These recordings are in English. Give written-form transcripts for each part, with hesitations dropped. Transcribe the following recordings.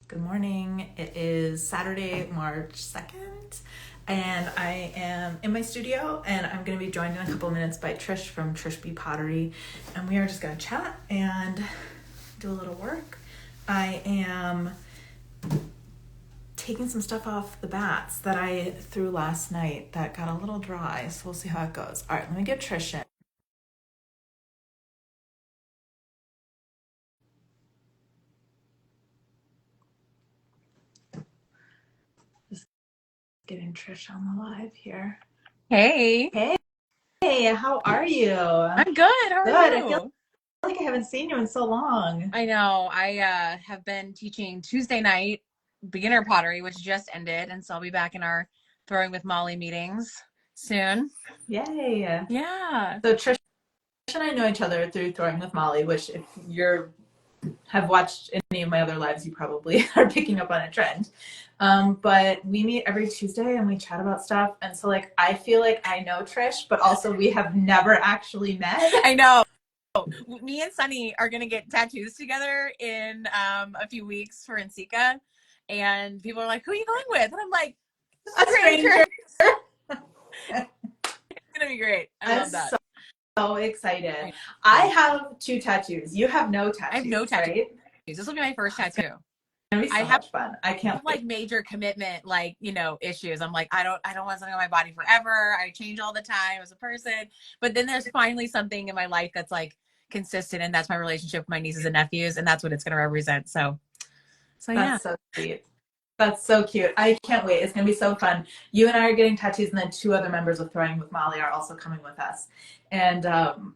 Good morning. It is Saturday, March 2nd, and I am in my studio, and I'm going to be joined in a couple of minutes by Trish from Trish B Pottery, and we are just going to chat and do a little work. I am taking some stuff off the bats that I threw last night that got a little dry, so we'll see how it goes. All right, let me get Trish in. Just getting Trish on the live here. Hey, Hey, how are you? I'm good. How are Good. I feel you? like I haven't seen you in so long. I know. I have been teaching Tuesday night beginner pottery, which just ended, and so I'll be back in our throwing with Molly meetings soon. Yay. Yeah. So Trish and I know each other through Throwing with Molly, which if you're have watched any of my other lives, you probably are picking up on a trend. But we meet every Tuesday and we chat about stuff. And so like I feel like I know Trish, but also we have never actually met. I know. Me and Sunny are gonna get tattoos together in a few weeks for NCECA, and people are like, "Who are you going with?" And I'm like, A "Stranger." stranger. It's gonna be great. I I'm love that. so excited. I have two tattoos. You have no I have no tattoos, tattoos. right? This will be my first It's tattoo. gonna be I so have much fun. I can't like wait. major commitment, like, issues. I'm like, I don't want something on my body forever. I change all the time as a person. But then there's finally something in my life that's like consistent, and that's my relationship with my nieces and nephews, and that's what it's gonna represent. So yeah. That's so sweet. That's so cute. I can't wait. It's going to be so fun. You and I are getting tattoos, and then two other members of Throwing with Molly are also coming with us. And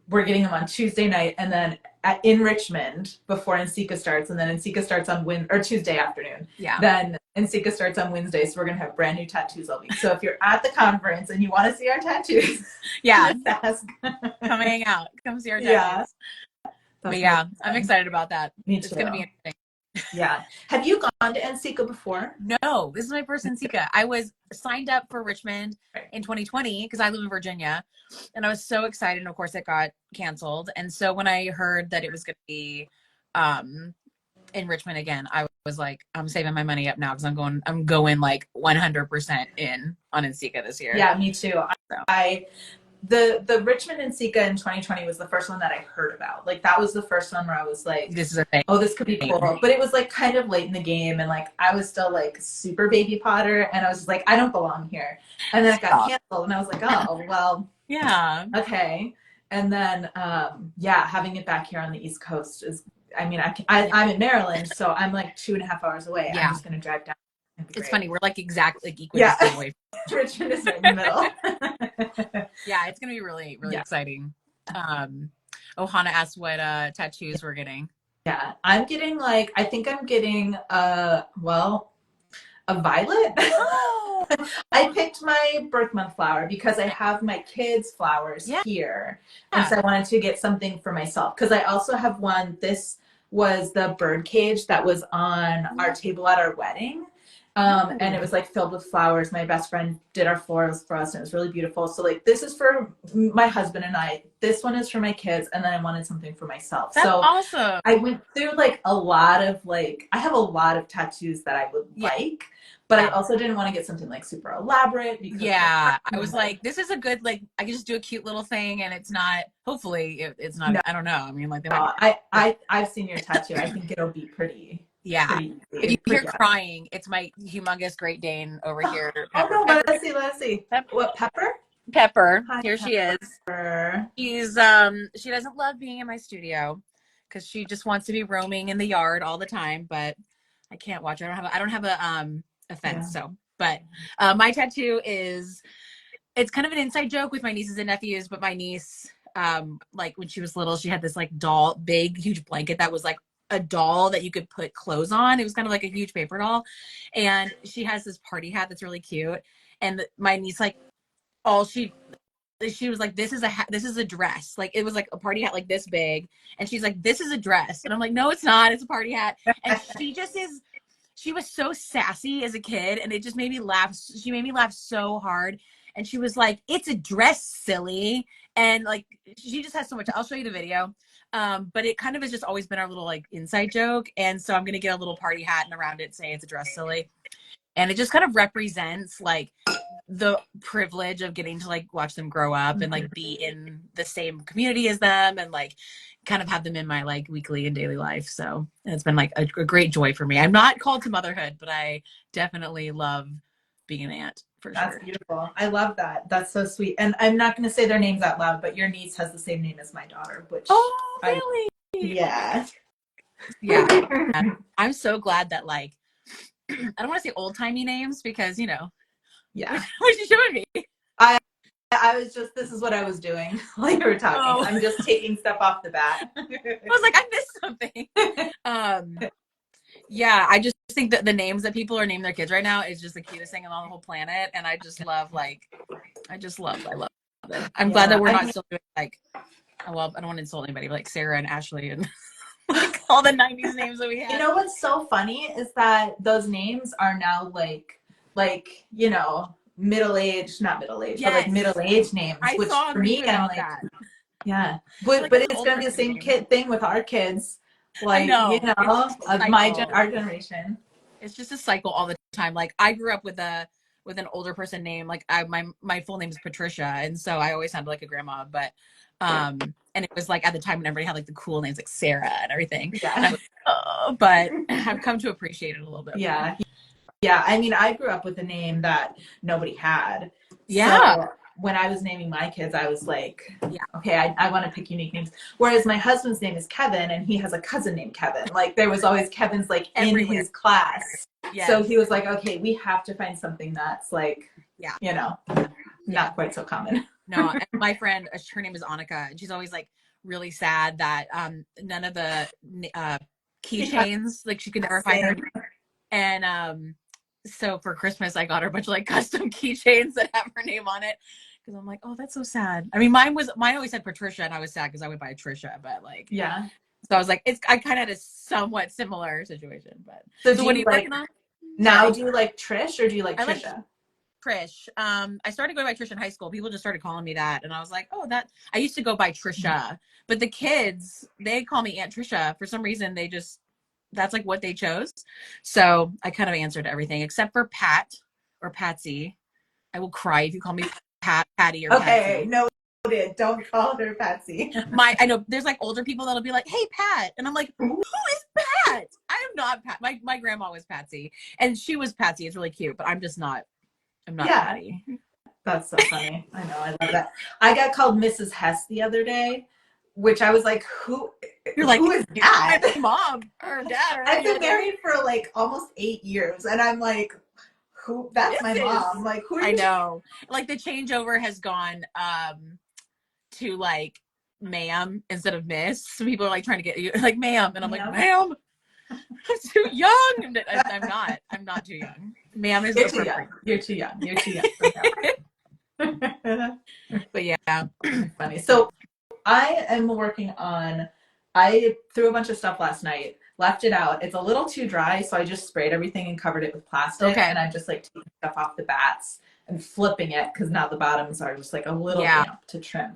we're getting them on Tuesday night, and then in Richmond before NCECA starts, and then NCECA starts on Tuesday afternoon. Yeah. Then NCECA starts on Wednesday, so we're going to have brand new tattoos all week. So if you're at the conference and you want to see our tattoos, Yeah. just ask. Come hang out. Come see our Yeah, tattoos. But that's yeah, really I'm fun. excited about that. Me It's too. gonna be interesting. Yeah. Have you gone to NCECA before? No, this is my first NCECA. I was signed up for Richmond Right. in 2020 because I live in Virginia, and I was so excited. And of course, it got canceled. And so when I heard that it was going to be um, in Richmond again, I was like, I'm saving my money up now because I'm going like 100% in on NCECA this year. Yeah, me too. So I the Richmond and Sika in 2020 was the first one that I heard about. Like that was the first one where I was like, this is a thing. oh, this could be cool. But it was like kind of late in the game, and like I was still like super baby Potter, and I was just like, I don't belong here. And then it got Stop. canceled, and I was like, oh well, Yeah. okay. And then yeah, having it back here on the East Coast is, I mean, I'm in Maryland, so I'm like 2.5 hours away. I'm Yeah. just gonna drive down. It's funny. We're like exactly like Yeah. equidistant away. Richmond is right in the middle. Yeah, it's gonna be really, really Yeah. exciting. Ohana asked what tattoos we're getting. Yeah, I'm getting like, I think I'm getting well, a violet. Oh, I picked my birth month flower because I have my kids' flowers yeah. here. And so I wanted to get something for myself because I also have one. This was the bird cage that was on our table at our wedding. And it was like filled with flowers. My best friend did our florals for us, and it was really beautiful. So like this is for my husband and I. This one is for my kids, and then I wanted something for myself. That's So awesome. I went through like a lot of like, I have a lot of tattoos that I would Yeah. like, but I also didn't want to get something like super elaborate because Yeah, I was like, this is a good, like, I can just do a cute little thing, and it's not. Hopefully, it's not. no, I don't know. I mean, like, they might be. I've seen your tattoo. I think it'll be pretty Yeah. If easy. you hear crying, it's my humongous Great Dane over here. Oh Pepper. no, Pepper. let's see. Pepper. What, Pepper? Pepper. Hi, Here she is. Pepper. She doesn't love being in my studio because she just wants to be roaming in the yard all the time, but I can't watch her. I don't have a fence. Yeah. So, but my tattoo is, it's kind of an inside joke with my nieces and nephews, but my niece, like when she was little, she had this like doll, big, huge blanket that was like a doll that you could put clothes on. It was kind of like a huge paper doll. And she has this party hat that's really cute. And my niece, like, all she was like, this is a dress. Like, it was like a party hat like this big, and she's like, this is a dress. And I'm like, no, it's not, it's a party hat. And she was so sassy as a kid, and it just made me laugh. She made me laugh so hard. And she was like, it's a dress, silly. And like, she just has so much. I'll show you the video. But it kind of has just always been our little like inside joke. And so I'm going to get a little party hat and around it say it's a dress silly. And it just kind of represents like the privilege of getting to like watch them grow up and like be in the same community as them and like kind of have them in my like weekly and daily life. So it's been like a great joy for me. I'm not called to motherhood, but I definitely love being an aunt for sure. That's beautiful. I love that. That's so sweet. And I'm not going to say their names out loud, but your niece has the same name as my daughter, which really? Yeah. I'm so glad that like I don't want to say old timey names because Yeah. what you showing me. I was just, this is what I was doing while you were talking. Oh. I'm just taking stuff off the bat. I was like, I missed something. Yeah, I just think that the names that people are naming their kids right now is just the cutest thing on the whole planet. And I just love I love it. I'm glad that we're not still doing like, well, I don't want to insult anybody, but like Sarah and Ashley and like all the 90s names that we had. You know what's so funny is that those names are now like middle-aged, not middle-aged, but like middle-aged names. I saw for me, I'm like, that. yeah. But it's gonna be the same thing with our kids. Like, of our generation. It's just a cycle all the time. Like I grew up with an older person name. Like my full name is Patricia, and so I always sounded like a grandma. But and it was like at the time when everybody had like the cool names like Sarah and everything. Yeah. But I've come to appreciate it a little bit. Yeah. Yeah. I mean, I grew up with a name that nobody had. Yeah. So when I was naming my kids, I was like, okay, I want to pick unique names. Whereas my husband's name is Kevin and he has a cousin named Kevin. Like there was always Kevin's like everywhere in his class. Yes. So he was like, okay, we have to find something that's like, not quite so common. No, and my friend, her name is Annika, and she's always like really sad that none of the keychains, like she could never find her. And so for Christmas, I got her a bunch of like custom keychains that have her name on it. Because I'm like, oh, that's so sad. I mean, mine always said Patricia, and I was sad because I went by Trisha, but like, yeah. So I was like, I kind of had a somewhat similar situation. But so what are you working on now? Do you like Trish or do you like Trisha? Like Trish. I started going by Trish in high school. People just started calling me that, and I was like, oh, that. I used to go by Trisha, but the kids, they call me Aunt Trisha for some reason. That's like what they chose. So I kind of answered everything except for Pat or Patsy. I will cry if you call me Patty or Patsy. Okay, no, don't call her Patsy. I know there's like older people that'll be like, hey, Pat. And I'm like, who is Pat? I am not Pat. My grandma was Patsy and she was Patsy. It's really cute, but I'm not Patty. That's so funny. I know. I love that. I got called Mrs. Hess the other day, which I was like, who is that? My mom or dad. I've been married for like almost 8 years. And I'm like, who? That's my mom. Like, who? I know. Like the changeover has gone to like ma'am instead of miss. Some people are like trying to get you like ma'am. And I'm like, ma'am, I'm too young. I'm not too young. Ma'am is You're too young. You're too young. But yeah. Funny. So I am working on, I threw a bunch of stuff last night, left it out. It's a little too dry, so I just sprayed everything and covered it with plastic. Okay. And I'm just like taking stuff off the bats and flipping it because now the bottoms are just like a little damp to trim.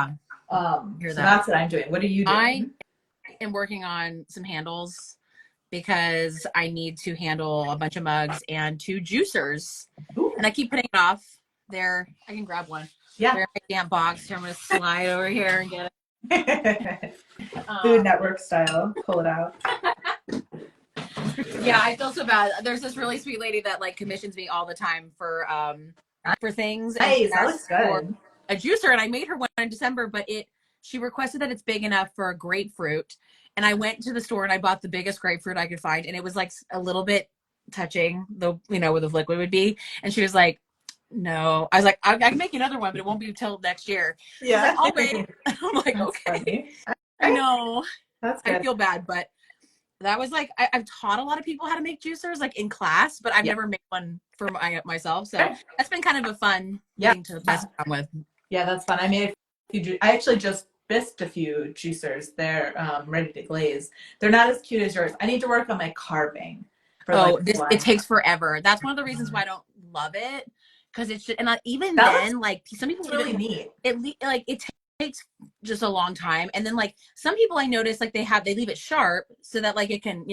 So that's what I'm doing. What are you doing? I am working on some handles because I need to handle a bunch of mugs and 2 juicers. Ooh. And I keep putting it off. There, I can grab one. Yeah. They're in my damn box. So I'm going to slide over here and get it. Food Network style. Pull it out. Yeah, I feel so bad. There's this really sweet lady that like commissions me all the time for things. Nice, that looks good. A juicer, and I made her one in December, but she requested that it's big enough for a grapefruit. And I went to the store and I bought the biggest grapefruit I could find, and it was like a little bit touching the where the liquid would be. And she was like, no. I was like, I can make you another one, but it won't be until next year. Yeah. Like, I'll wait. I'm like, okay. I know. That's good. I feel bad, but that was like, I've taught a lot of people how to make juicers like in class, but I've never made one for myself. So that's been kind of a fun thing to mess around with. Yeah, that's fun. I made a few. I actually just bisqued a few juicers. They're ready to glaze. They're not as cute as yours. I need to work on my carving. It takes forever. That's one of the reasons why I don't love it, because it's just, and even then, like some people really neat. It takes takes just a long time. And then like some people I notice like they leave it sharp so that like it can,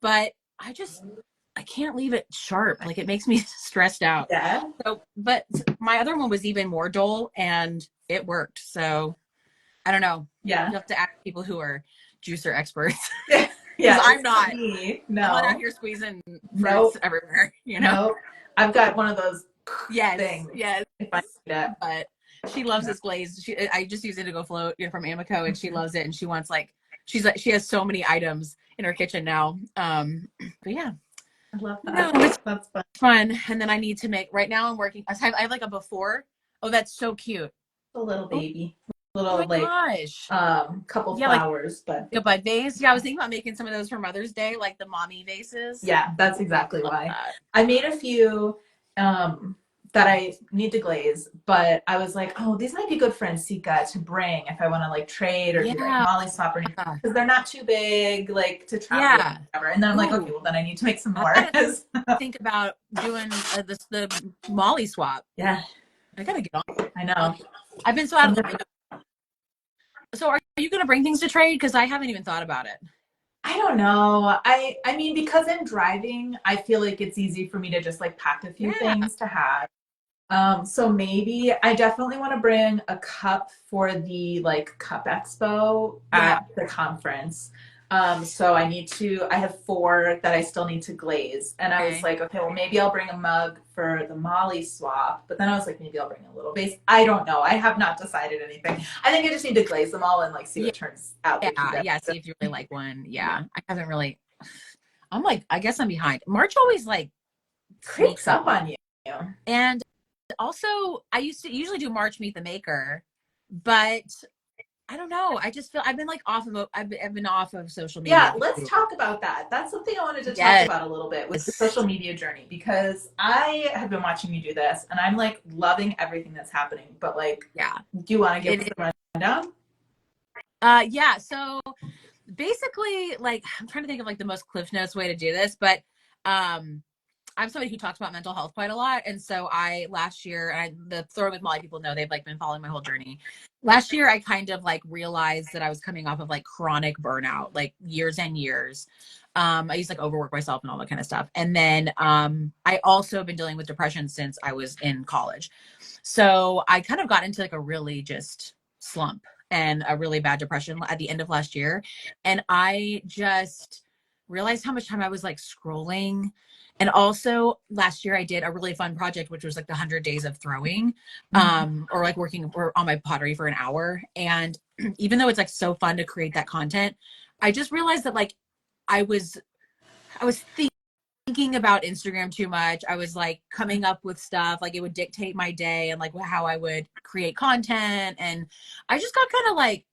but I can't leave it sharp. Like it makes me stressed out. Yeah. So, but my other one was even more dull and it worked. So I don't know. Yeah. You have to ask people who are juicer experts. Yeah. Because Yeah. I'm It's not not. me. I'm not out No. here squeezing fruits Nope. everywhere, Nope. I've got one of those Yes, things. yes. If I need it. But she loves this glaze. I just use Indigo Float, from Amico, and she loves it. And she wants she has so many items in her kitchen now. But yeah, I love no, that. it's That's fun. fun. And then I need to make. Right now, I'm working. I have like a before. Oh, that's so cute. A little Oh, baby. oh Little my like gosh. couple Yeah, like flowers, but a bud vase. Yeah, I was thinking about making some of those for Mother's Day, like the mommy vases. yeah, that's exactly Love why. that. I made a few that I need to glaze, but I was like, oh, these might be good for NCECA to bring if I want to like trade or do like Yeah. molly swap or anything because they're not too big like to travel with Yeah. or whatever. And then I'm like, okay, Ooh. well then I need to make some I more. gotta think about doing the Molly swap. Yeah, I gotta get I know. I've been so out of the loop. So are you gonna bring things to trade? Because I haven't even thought about it. I don't know. I mean because I'm driving, I feel like it's easy for me to just like pack a few Yeah. things to have. So maybe I definitely want to bring a cup for the like cup expo Yeah. at the conference. So I have 4 that I still need to glaze. And I was Okay. like, okay, well maybe I'll bring a mug for the Molly swap. But then I was like, maybe I'll bring a little base. I don't know. I have not decided anything. I think I just need to glaze them all and like see Yeah. what turns out the cute. Yeah. See if you really like one. Yeah. I haven't really. I'm like, I guess I'm behind. March always like Creeps sneaks up up. on you. And also, I used to usually do March Meet the Maker, but I don't know. I just feel I've been like I've been off of social Yeah, media. let's talk about that. That's something I wanted to talk Yes. about a little bit with the social media journey because I have been watching you do this and I'm like loving everything that's happening. But like, Yeah. do you want to give us a rundown? Yeah. So basically, like I'm trying to think of like the most Cliff Notes way to do this, but I'm somebody who talks about mental health quite a lot. And so last year, the Throwing with Molly people know they've like been following my whole journey. Last year, I kind of like realized that I was coming off of like chronic burnout, like years and years. I used to like overwork myself and all that kind of stuff. And then I also been dealing with depression since I was in college. So I kind of got into like a really just slump and a really bad depression at the end of last year. And I just realized how much time I was like scrolling. And also last year I did a really fun project, which was like the 100 days of throwing, or like working on my pottery for an hour. And even though it's like so fun to create that content, I just realized that like I was thinking about Instagram too much. I was like coming up with stuff, like it would dictate my day and like how I would create content. And I just got kind of like,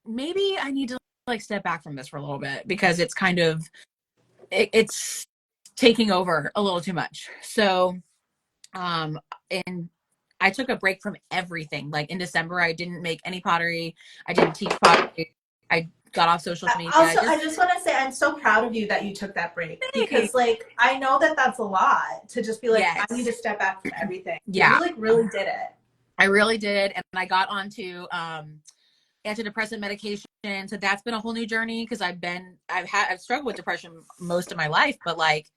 maybe I need to like step back from this for a little bit because it's kind of, it's taking over a little too much. So, and I took a break from everything. Like in December, I didn't make any pottery. I didn't teach pottery. I got off social media. Also, I just want to say I'm so proud of you that you took that break because like I know that that's a lot to just be like, yes. I need to step back from everything. Yeah. You like really did it. I really did. And I got onto antidepressant medication. So that's been a whole new journey because I've struggled with depression most of my life, but like,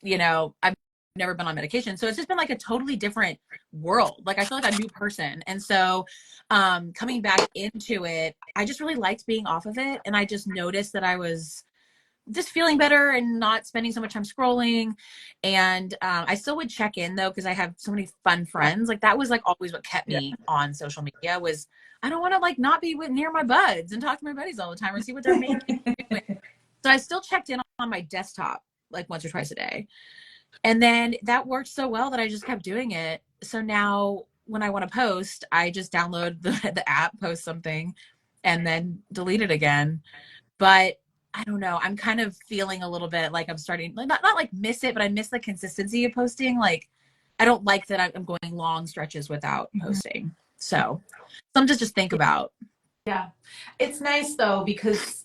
I've never been on medication. So it's just been like a totally different world. Like I feel like a new person. And so coming back into it, I just really liked being off of it. And I just noticed that I was just feeling better and not spending so much time scrolling. And I still would check in though, because I have so many fun friends. Like that was like always what kept me on social media was I don't want to like not be near my buds and talk to my buddies all the time or see what they're making. So I still checked in on my desktop like once or twice a day. And then that worked so well that I just kept doing it. So now when I want to post, I just download the app, post something, and then delete it again. But I don't know. I'm kind of feeling a little bit like I'm starting, like not like miss it, but I miss the consistency of posting. Like I don't like that I'm going long stretches without posting. So something to just think about. Yeah. It's nice though because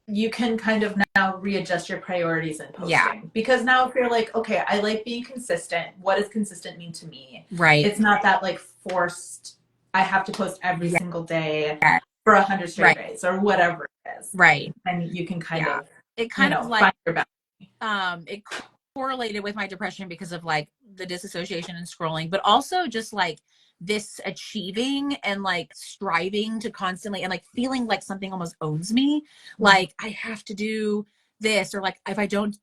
you can kind of now readjust your priorities in posting. Yeah. Because now if you're like, okay, I like being consistent. What does consistent mean to me? Right. It's not that like forced I have to post every Yeah. single day for 100 straight Right. days or whatever it is. Right. And you can kind Yeah. of, It kind of like find your balance. it correlated with my depression because of like the disassociation and scrolling, but also just like this achieving and like striving to constantly and like feeling like something almost owns me. Like I have to do this, or like if I don't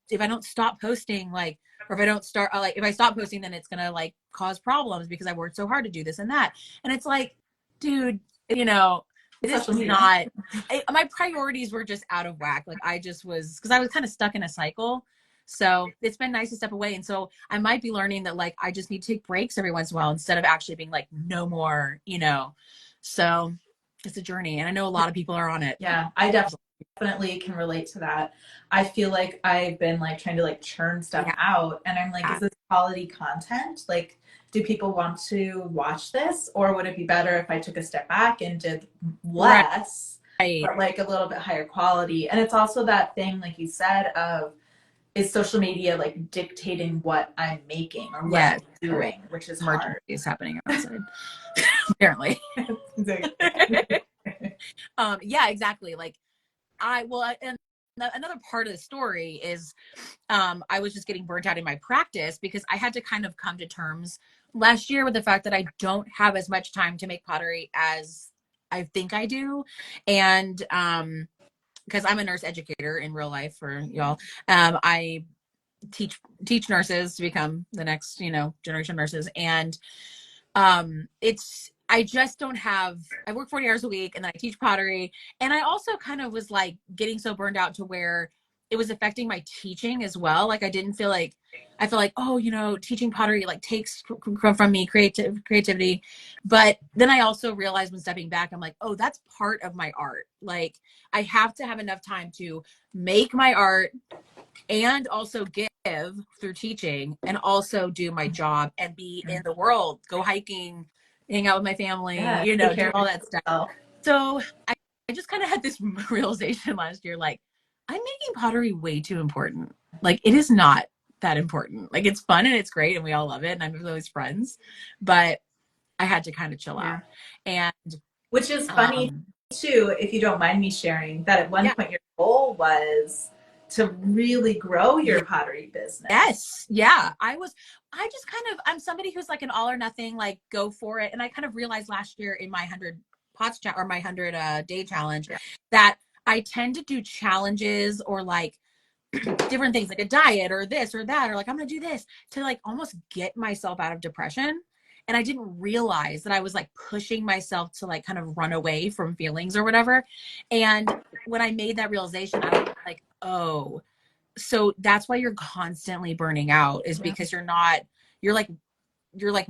stop posting, like, or if I don't start like if I stop posting, then it's gonna like cause problems because I worked so hard to do this and that. And it's like, dude, it is Social just media. not my priorities were just out of whack. Like I just was, because I was kind of stuck in a cycle. So it's been nice to step away. And so I might be learning that like I just need to take breaks every once in a while instead of actually being like no more. So it's a journey, and I know a lot of people are on it. Yeah, I definitely can relate to that. I feel like I've been like trying to like churn stuff Yeah. out, and I'm like, is this quality content? Like, do people want to watch this, or would it be better if I took a step back and did Right. less, but like a little bit higher quality? And it's also that thing, like you said, of is social media like dictating what I'm making or what Yes. I'm doing, which is Emergency hard. is happening outside. Apparently. Yeah, exactly. Like and another part of the story is I was just getting burnt out in my practice because I had to kind of come to terms last year with the fact that I don't have as much time to make pottery as I think I do. And because I'm a nurse educator in real life for y'all, I teach nurses to become the next, generation of nurses. And it's I just don't have I work 40 hours a week, and then I teach pottery, and I also kind of was like getting so burned out to where it was affecting my teaching as well. Like I feel like, oh, teaching pottery like takes from me creativity. But then I also realized when stepping back, I'm like, oh, that's part of my art. Like I have to have enough time to make my art and also give through teaching, and also do my job and be in the world, go hiking, hang out with my family, Yeah, take do care all of that stuff. yourself. So I just kind of had this realization last year, like, I'm making pottery way too important. Like, it is not that important. Like, it's fun and it's great and we all love it and I'm with those friends, but I had to kind of chill out. And Which is funny too, if you don't mind me sharing, that at one yeah. point your goal was to really grow your pottery business. Yes. Yeah. I'm somebody who's like an all or nothing, like go for it. And I kind of realized last year in my 100 pots or my 100 day challenge that I tend to do challenges or like different things, like a diet or this or that, or like I'm going to do this to like almost get myself out of depression. And I didn't realize that I was like pushing myself to like kind of run away from feelings or whatever. And when I made that realization, I was like, oh, so that's why you're constantly burning out, is because you're like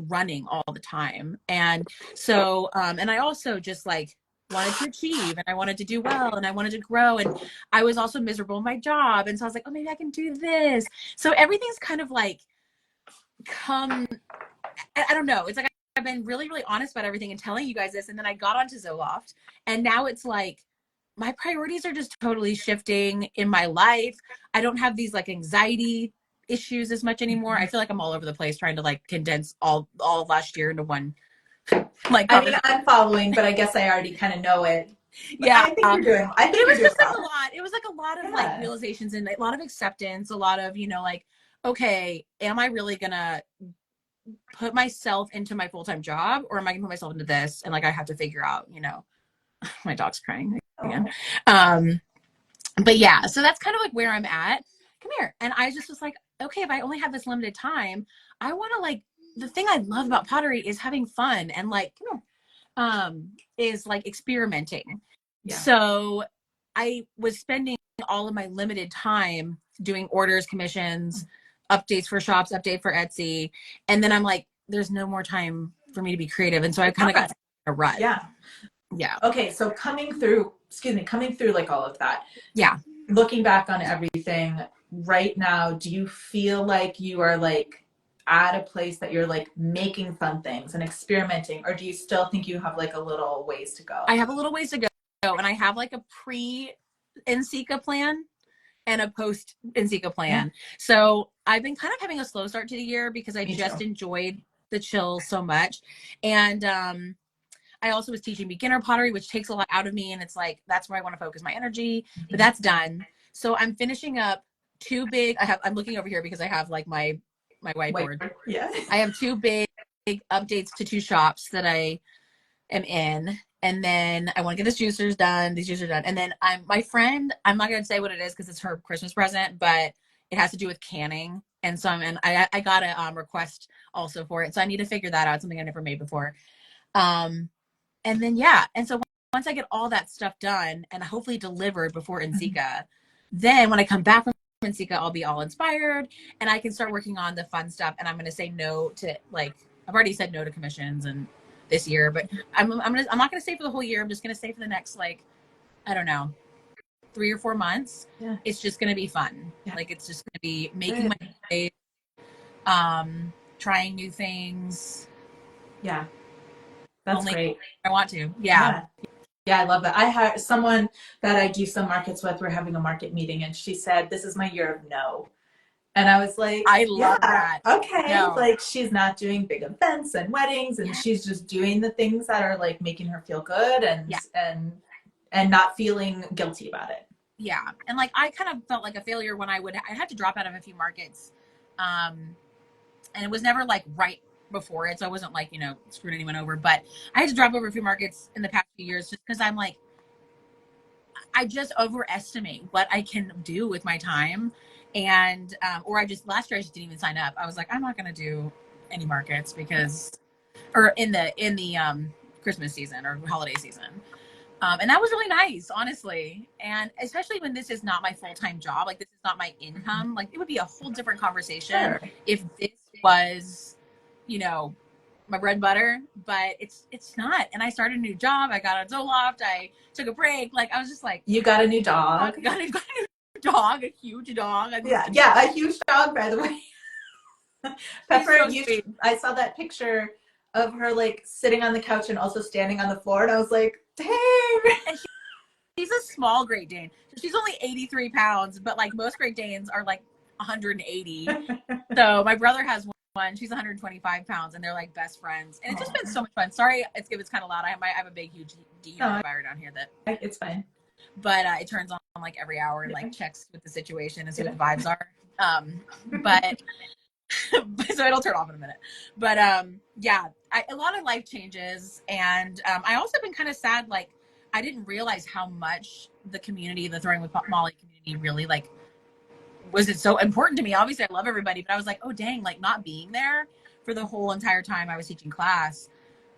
running all the time. And so and I also just like wanted to achieve, and I wanted to do well, and I wanted to grow, and I was also miserable in my job, and so I was like, oh, maybe I can do this. So everything's kind of like come I don't know, it's like I've been really really honest about everything and telling you guys this, and then I got onto Zoloft, and now it's like my priorities are just totally shifting in my life. I don't have these like anxiety issues as much anymore. I feel like I'm all over the place trying to like condense all of last year into one like I mean, conversation. I'm following, but I guess I already kind of know it. But Yeah. I think you're doing. I But it think you're was doing just like a well. lot. It was like a lot of like Yeah. realizations and a lot of acceptance, a lot of, like, okay, am I really gonna put myself into my full-time job, or am I gonna put myself into this? And like I have to figure out, my dog's crying again. But yeah, so that's kind of like where I'm at. Come here. And I just was like, okay, if I only have this limited time, I want to like, the thing I love about pottery is having fun and like, come here, is like experimenting. Yeah. So I was spending all of my limited time doing orders, commissions, updates for shops, update for Etsy. And then I'm like, there's no more time for me to be creative. And so I kind of got a rut. Yeah. Yeah. Okay, so coming through like all of that. Yeah. Looking back on everything right now, do you feel like you are like at a place that you're like making fun things and experimenting, or do you still think you have like a little ways to go? I have a little ways to go, and I have like a pre NCECA plan and a post NCECA plan. So I've been kind of having a slow start to the year because I just enjoyed the chill so much. And I also was teaching beginner pottery, which takes a lot out of me. And it's like, that's where I want to focus my energy, but that's done. So I'm finishing up two big, I'm looking over here because I have like my whiteboard. Yeah. I have two big updates to two shops that I am in. And then I want to get this juicers done. These juicers are done. And then my friend, I'm not going to say what it is because it's her Christmas present, but it has to do with canning. And so I got a request also for it. So I need to figure that out. Something I never made before. And then, yeah. And so once I get all that stuff done and hopefully delivered before NCECA, then when I come back from NCECA, I'll be all inspired and I can start working on the fun stuff. And I'm going to say no to, like, I've already said no to commissions and this year, but I'm not going to stay for the whole year. I'm just going to stay for the next, like, I don't know, 3 or 4 months. Yeah. It's just going to be fun. Yeah. Like, it's just going to be making Good. my way, trying new things. Yeah. That's great. I want to. Yeah. Yeah, I love that. I had someone that I do some markets with, we're having a market meeting, and she said, "This is my year of no." And I was like, I love that. Okay. No. Like, she's not doing big events and weddings, and she's just doing the things that are like making her feel good and not feeling guilty about it. Yeah. And like, I kind of felt like a failure when I had to drop out of a few markets. And it was never like right before it. So I wasn't like, screwing anyone over, but I had to drop over a few markets in the past few years just because I'm like, I just overestimate what I can do with my time. And, last year I just didn't even sign up. I was like, I'm not going to do any markets or in the Christmas season or holiday season. And that was really nice, honestly. And especially when this is not my full-time job, like this is not my income, like it would be a whole different conversation if this was, my bread and butter, but it's not. And I started a new job. I got a Zoloft. I took a break. Like I was just like, you got a new dog. Got a new dog, a huge dog. A huge dog, by the way. Pepper, I saw that picture of her like sitting on the couch and also standing on the floor, and I was like, dang. And she's a small Great Dane. She's only 83 pounds, but like most Great Danes are like 180. So my brother has one. She's 125 pounds, and they're like best friends. And it's just been so much fun. Sorry, it's kind of loud. I have a big, huge dehumidifier down here that it's fine. But it turns on like every hour and like checks what the situation and see what the vibes are. But so it'll turn off in a minute. But a lot of life changes, and I also been kind of sad. Like I didn't realize how much the community, the Throwing with Molly community, really like was it so important to me. Obviously, I love everybody, but I was like, oh dang, like not being there for the whole entire time I was teaching class.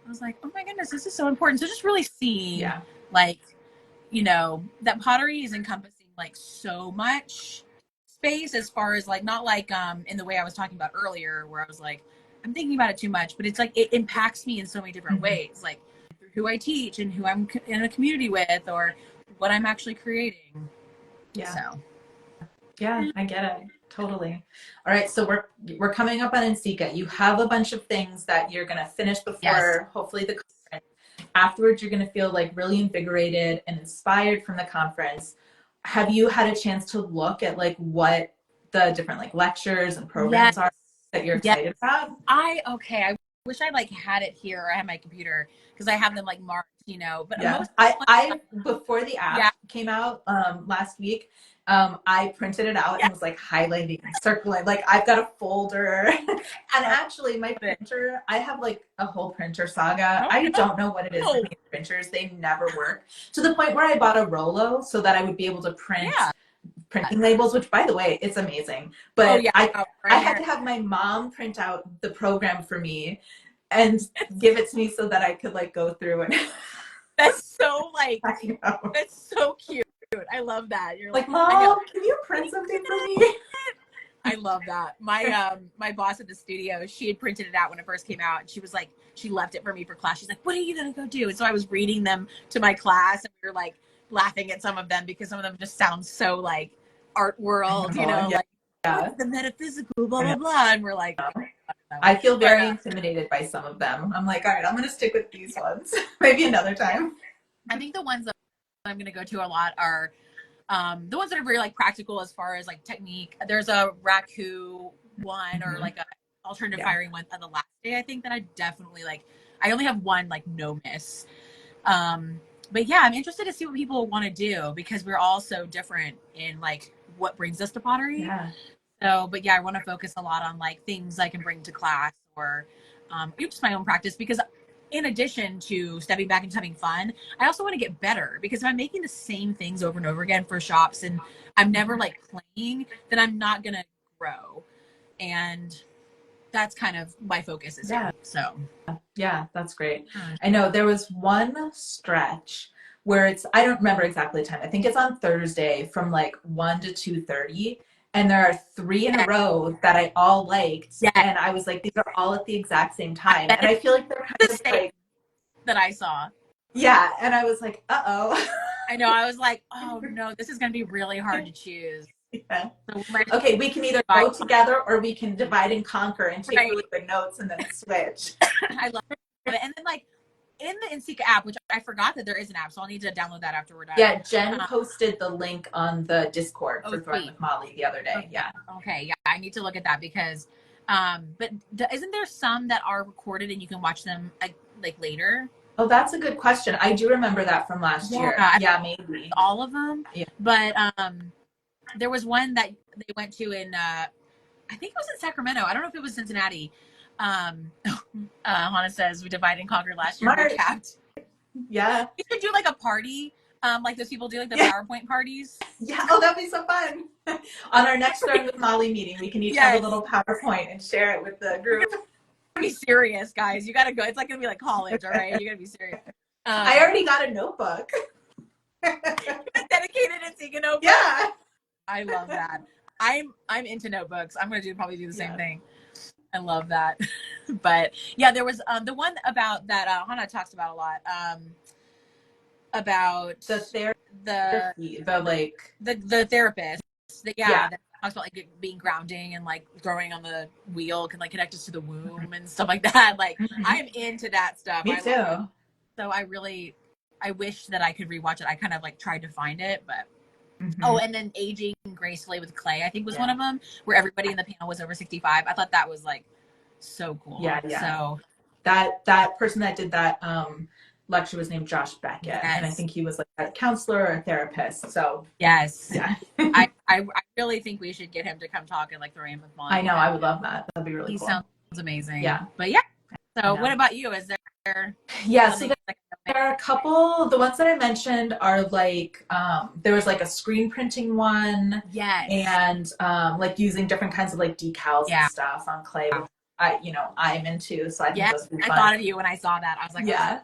I was like, oh my goodness, this is so important. So just really seeing, like, that pottery is encompassing like so much space as far as like not like in the way I was talking about earlier where I was like I'm thinking about it too much, but it's like it impacts me in so many different ways, like who I teach and who I'm in a community with or what I'm actually creating. I get it totally. All right, so we're coming up on NCECA. You have a bunch of things that you're gonna finish before hopefully the conference. Afterwards you're gonna feel like really invigorated and inspired from the conference. Have you had a chance to look at like what the different like lectures and programs are that you're excited about? I wish I like had it here or I had my computer because I have them like marked, but most I before the app came out last week, I printed it out and was like highlighting, circling, like I've got a folder. And actually my printer, I have like a whole printer saga. I don't know what it is with these printers. They never work to the point where I bought a Rollo so that I would be able to print printing labels, which by the way, it's amazing. But I had to have my mom print out the program for me and give it to me so that I could like go through and that's so like that's so cute. I love that. You're like, Mom, can you print something for me? I love that. My boss at the studio, she had printed it out when it first came out, and she was like, she left it for me for class. She's like, what are you gonna go do? And so I was reading them to my class, and we were like laughing at some of them because some of them just sound so like art world, like the metaphysical, blah blah blah, and we're like. I feel very intimidated by some of them. I'm like, all right, I'm going to stick with these ones. Maybe another time. I think the ones that I'm going to go to a lot are the ones that are very like practical as far as like technique. There's a raku one or like alternative firing one on the last day, I think that I definitely like, I only have one like no miss. But yeah, I'm interested to see what people want to do because we're all so different in like what brings us to pottery. Yeah. So, but yeah, I want to focus a lot on like things I can bring to class or just my own practice because in addition to stepping back and having fun, I also want to get better because if I'm making the same things over and over again for shops and I'm never like playing, then I'm not going to grow. And that's kind of my focus is here. So yeah, that's great. I know there was one stretch where I don't remember exactly the time. I think it's on Thursday from like 1 to 2:30. And there are 3 in a row that I all liked. And I was like, these are all at the exact same time. And I feel like they're kind of like that I saw. Yeah. And I was like, uh-oh. I know. I was like, oh no, this is going to be really hard to choose. Yeah. So okay, we can either go together or we can divide and conquer and take really good notes and then switch. I love it. And then like in the NCECA app, which I forgot that there is an app, so I'll need to download that after we're done. Yeah, Jen posted the link on the Discord for Throwing with Molly the other day. Okay. Yeah. Okay. Yeah, I need to look at that because, but isn't there some that are recorded and you can watch them like later? Oh, that's a good question. I do remember that from last year. Yeah, maybe all of them. Yeah. But there was one that they went to in I think it was in Sacramento. I don't know if it was Cincinnati. Hannah says we divide and conquer last year. We capped. Yeah. We should do like a party, like those people do like the PowerPoint parties. Yeah. Oh, that'd be so fun. On our next Throwing with Molly meeting, we can each have a little PowerPoint and share it with the group. Be serious, guys. You gotta go. It's like gonna be like college, all right? You gotta be serious. I already got a notebook. Dedicated NCECA notebook. Yeah. I love that. I'm into notebooks. I'm gonna probably do the same thing. I love that. But yeah, there was the one about that Hannah talks about a lot. About the therapist. That talks about like being grounding and like throwing on the wheel can like connect us to the womb and stuff like that. Like I'm into that stuff. Me too. So I wish that I could rewatch it. I kind of like tried to find it, but oh, and then aging gracefully with clay, I think was one of them where everybody in the panel was over 65. I thought that was like so cool. Yeah. So that person that did that lecture was named Josh Beckett, and I think he was like a counselor or a therapist. So yes, yeah. I really think we should get him to come talk and like Throwing with Molly. I know, I would love that. That'd be really cool. He sounds amazing. Yeah, but yeah. So what about you? Is there? Yeah, so there are a couple. The ones that I mentioned are like there was like a screen printing one. Yes. And like using different kinds of like decals and stuff on clay. Which I'm into. So I think those would be fun. I thought of you when I saw that. I was like, yeah.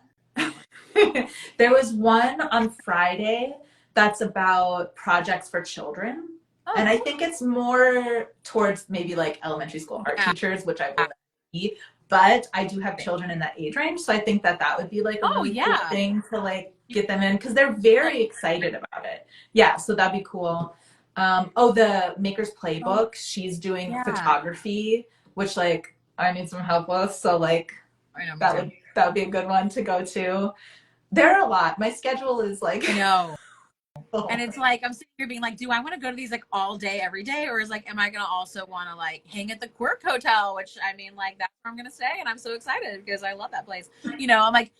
There was one on Friday that's about projects for children. Oh, and I think it's more towards maybe like elementary school art teachers, which I will be. But I do have children in that age range, so I think that would be like a really cool thing to like get them in because they're very excited about it. Yeah, so that'd be cool. The Maker's Playbook, she's doing photography, which like I need some help with. So like that would be a good one to go to. There are a lot. My schedule is like and it's like I'm sitting here being like, do I want to go to these like all day every day, or is like, am I gonna also want to like hang at the Quirk Hotel, which I mean like that's where I'm gonna stay, and I'm so excited because I love that place. I'm like,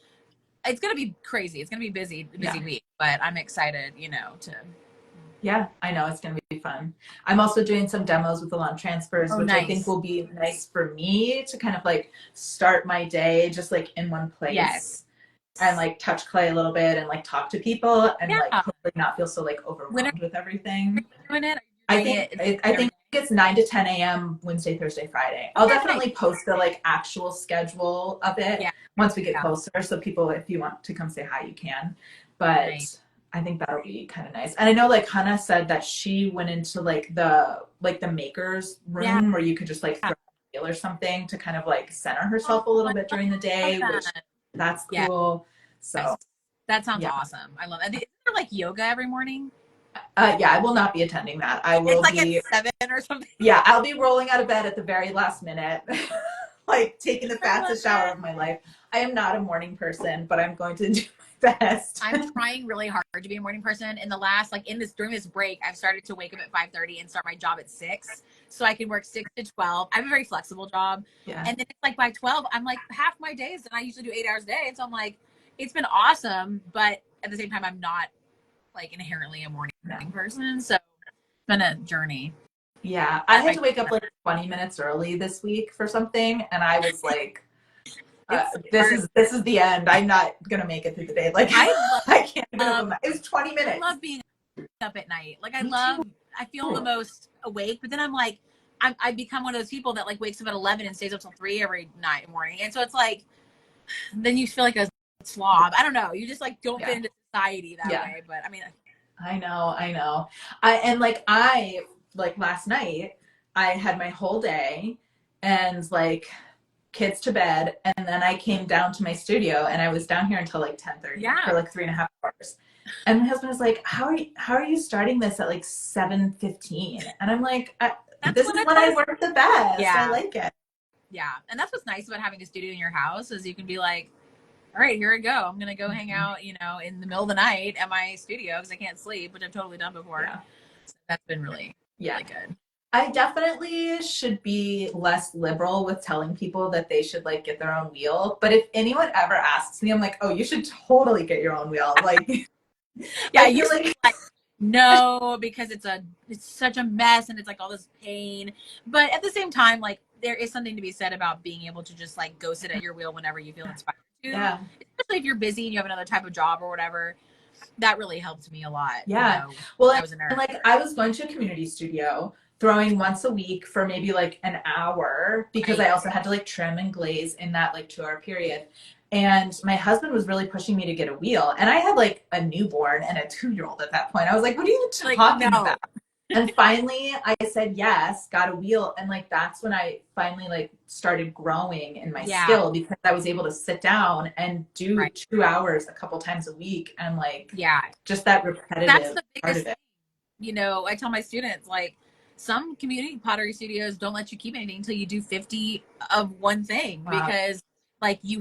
it's gonna be crazy. It's gonna be busy week, but I'm excited. To. Yeah, I know it's gonna be fun. I'm also doing some demos with the lawn transfers, which I think will be nice for me to kind of like start my day just like in one place. Yes. And like touch clay a little bit and like talk to people and like hopefully not feel so like overwhelmed with everything. I think it's 9 to 10 a.m. Wednesday, Thursday, Friday. I'll definitely post the like actual schedule of it once we get closer. So people, if you want to come say hi, you can. But I think that'll be kind of nice. And I know like Hannah said that she went into like the makers room where you could just like throw a wheel or something to kind of like center herself a little bit during the day, which that's cool. So that sounds awesome. I love it. Is there like yoga every morning? I will not be attending that. I will be at 7 or something. Yeah, I'll be rolling out of bed at the very last minute, like taking the fastest shower of my life. I am not a morning person, but I'm going to do my best. I'm trying really hard to be a morning person. In the last, like during this break, I've started to wake up at 5:30 and start my job at 6, so I can work 6 to 12. I have a very flexible job, Yeah. and then it's like by 12, I'm like half my days, and I usually do 8 hours a day, and so I'm like, it's been awesome, but at the same time, I'm not like inherently a morning person, so it's been a journey. Yeah, I had to wake up like 20 minutes early this week for something, and I was like, this is the end. I'm not gonna make it through the day. Like I can't even open it was 20 minutes. I love being up at night. Like I feel the most awake, but then I'm like, I become one of those people that like wakes up at 11 and stays up till 3 every night morning, and so it's like, then you feel like a slob. I don't know. You just like don't fit into society that way. But I mean, I know. I last night I had my whole day and like kids to bed, and then I came down to my studio and I was down here until like 10:30 for like 3.5 hours. And my husband was like, how are you starting this at like 7:15? And I'm like, this is when I work the best. I like it. Yeah. And that's what's nice about having a studio in your house, is you can be like, all right, here I go. I'm going to go hang out, you know, in the middle of the night at my studio because I can't sleep, which I've totally done before. Yeah. So that's been really good. I definitely should be less liberal with telling people that they should like get their own wheel. But if anyone ever asks me, I'm like, oh, you should totally get your own wheel. Like, yeah, you like no, because it's such a mess and it's like all this pain. But at the same time, like there is something to be said about being able to just like go sit at your wheel whenever you feel inspired to. Yeah. Especially if you're busy and you have another type of job or whatever. That really helped me a lot. Yeah. You know, well, I was a nurse. Like I was going to a community studio, throwing once a week for maybe like an hour, because I also had to like trim and glaze in that like 2-hour period. And my husband was really pushing me to get a wheel. And I had like a newborn and a 2-year-old at that point. I was like, what are you talking about? And finally I said yes, got a wheel. And like, that's when I finally like started growing in my skill, because I was able to sit down and do 2 hours a couple times a week. And like, just that repetitive that's the biggest part of it. You know, I tell my students, like, some community pottery studios don't let you keep anything until you do 50 of one thing. Wow. Because like you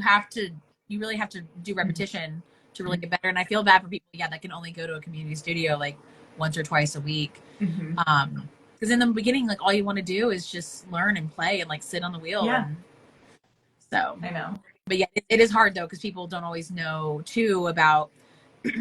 really have to do repetition to really get better. And I feel bad for people that can only go to a community studio like once or twice a week. Because in the beginning, like all you want to do is just learn and play and like sit on the wheel. And so I know. But yeah, it is hard though, because people don't always know too about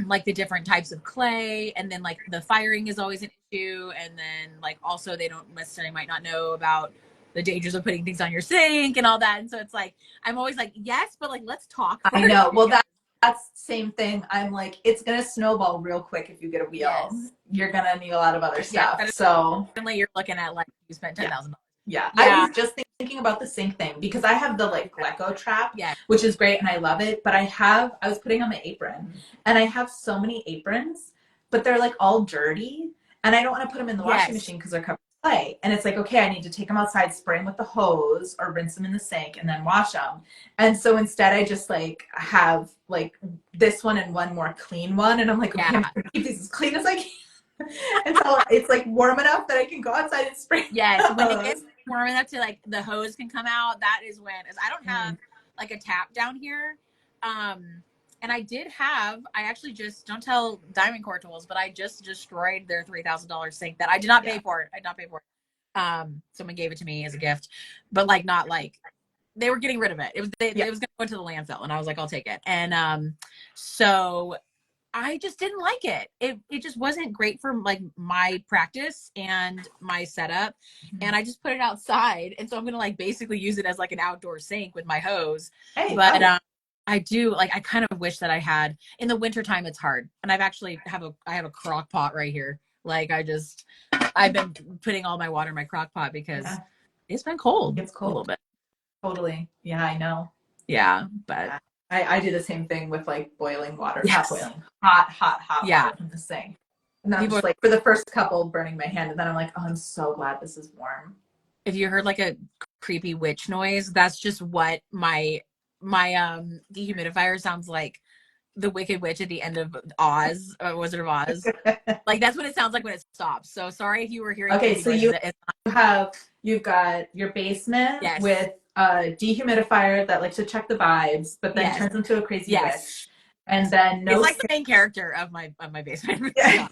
like the different types of clay, and then like the firing is always an issue, and then like also they don't necessarily might not know about the dangers of putting things on your sink and all that. And so it's like I'm always like, yes, but like let's talk first. I know. Well, that's the same thing. I'm like, it's gonna snowball real quick if you get a wheel. You're gonna need a lot of other stuff. So certainly you're looking at like you spent $10,000. I was just thinking about the sink thing, because I have the like Glecko trap, which is great and I love it. But I was putting on my apron, and I have so many aprons, but they're like all dirty, and I don't want to put them in the washing machine because they're covered in clay. And it's like, okay, I need to take them outside, spray them with the hose, or rinse them in the sink and then wash them. And so instead I just like have like this one and one more clean one, and I'm like, okay, I'm gonna keep these as clean as I can until it's like warm enough that I can go outside and spray. When it gets warm enough to like the hose can come out, that is when, as I don't have like a tap down here. And I actually just, don't tell Diamond Core Tools, but I just destroyed their $3,000 sink that I did not pay for it. I did not pay for it. Someone gave it to me as a gift, but like not like they were getting rid of it. It was it was going to go to the landfill, and I was like, I'll take it. And so I just didn't like it. It just wasn't great for like my practice and my setup. And I just put it outside. And so I'm going to like basically use it as like an outdoor sink with my hose. I do like, I kind of wish that I had in the wintertime. It's hard. And I have a crock pot right here. Like I've been putting all my water in my crock pot because it's been cold. It's cold a little bit. Totally. Yeah, I know. Yeah. But I do the same thing with like boiling water, not boiling, hot water from the sink. And then I'm just like, for the first couple, burning my hand, and then I'm like, oh, I'm so glad this is warm. If you heard like a creepy witch noise, that's just what my dehumidifier sounds like. The Wicked Witch at the end of Oz, Wizard of Oz. Like that's what it sounds like when it stops. So sorry if you were hearing. Okay, so you've got your basement with a dehumidifier that likes to check the vibes, but then turns into a crazy witch. And then it's like the main character of my basement. Yeah.